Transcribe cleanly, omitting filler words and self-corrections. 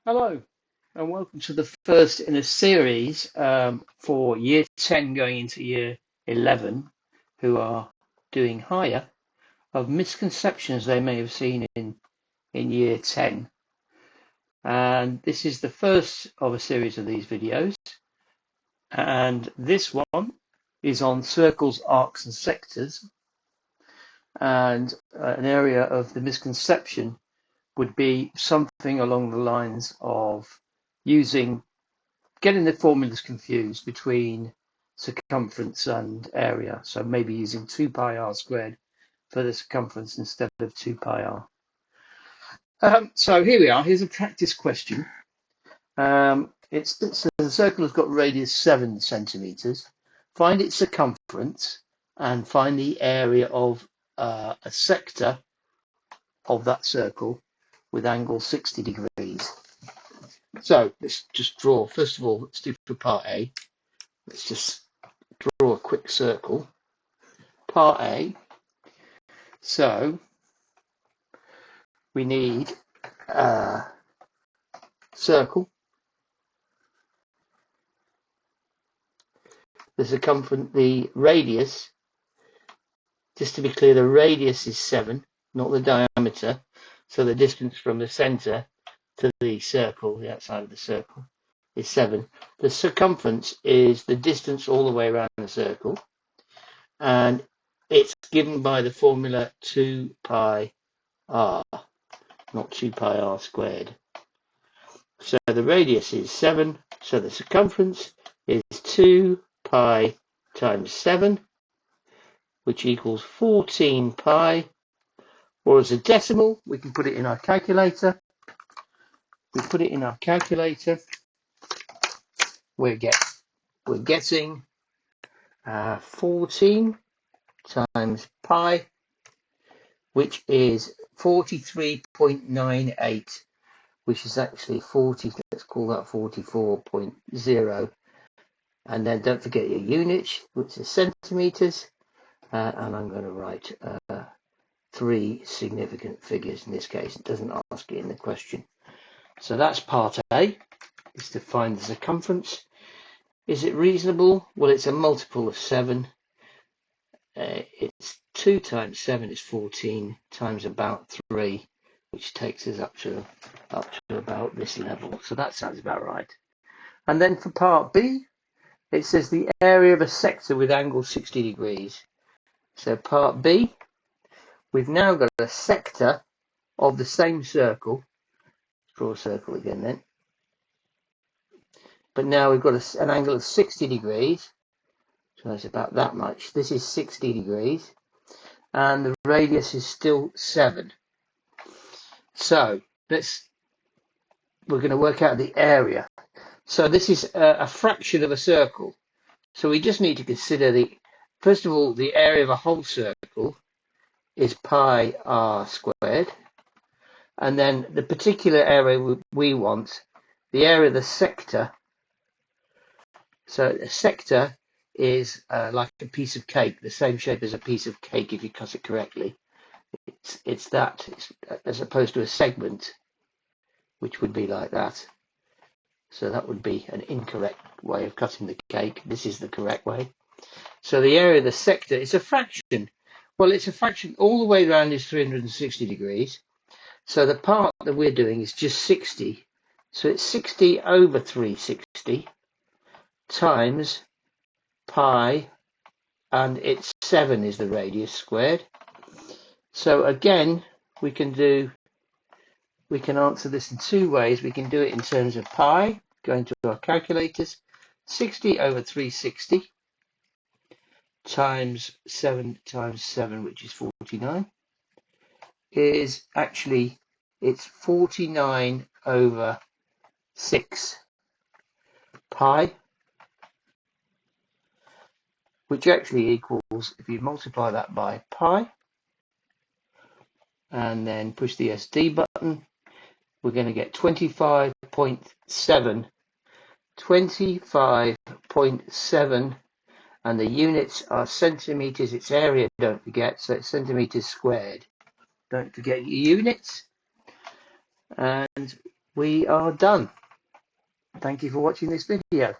Hello, and welcome to the first in a series for Year 10 going into Year 11, who are doing higher, of misconceptions they may have seen in Year 10. And this is the first of a series of these videos. And this one is on circles, arcs, and sectors. And an area of the misconception would be something along the lines of getting the formulas confused between circumference and area. So maybe using 2 pi r squared for the circumference instead of 2 pi r. So here we are. Here's a practice question. So the circle has got radius 7 centimeters. Find its circumference and find the area of a sector of that circle with angle 60 degrees. So let's just draw. First of all, let's do for part A. Let's just draw a quick circle. Part A. So we need a circle. The circumference, the radius, just to be clear, the radius is 7, not the diameter. So the distance from the center to the circle, the outside of the circle, is 7. The circumference is the distance all the way around the circle. And it's given by the formula 2 pi r, not 2 pi r squared. So the radius is 7, so the circumference is 2 pi times 7, which equals 14 pi, or as a decimal, we can put it in our calculator. We put it in our calculator, we're getting 14 times pi, which is 43.98, which is actually 40, let's call that 44.0. And then don't forget your units, which is centimeters. And I'm going to write 3 significant figures in this case. It doesn't ask it in the question. So that's part A, is to find the circumference. Is it reasonable? Well, it's a multiple of 7. It's 2 times 7 is 14 times about 3, which takes us up to about this level. So that sounds about right. And then for part B, it says the area of a sector with angle 60 degrees. So part B, we've now got a sector of the same circle. Draw a circle again then. But now we've got an angle of 60 degrees. So that's about that much. This is 60 degrees. And the radius is still 7. So we're going to work out the area. So this is a fraction of a circle. So we just need to consider first of all, the area of a whole circle is pi r squared. And then the particular area we want, the area of the sector. So a sector is like a piece of cake, the same shape as a piece of cake if you cut it correctly. It's as opposed to a segment, which would be like that. So that would be an incorrect way of cutting the cake. This is the correct way. So the area of the sector is a fraction. Well, it's a fraction all the way around is 360 degrees. So the part that we're doing is just 60. So it's 60 over 360 times pi, and it's 7 is the radius squared. So again, we can answer this in 2 ways. We can do it in terms of pi, going to our calculators. 60 over 360 times 7 times 7, which is 49, is actually, it's 49 over 6 pi, which actually equals, if you multiply that by pi and then push the SD button, we're going to get 25.7. 25.7, and the units are centimeters. It's area, don't forget, so it's centimeters squared. Don't forget your units. And we are done. Thank you for watching this video.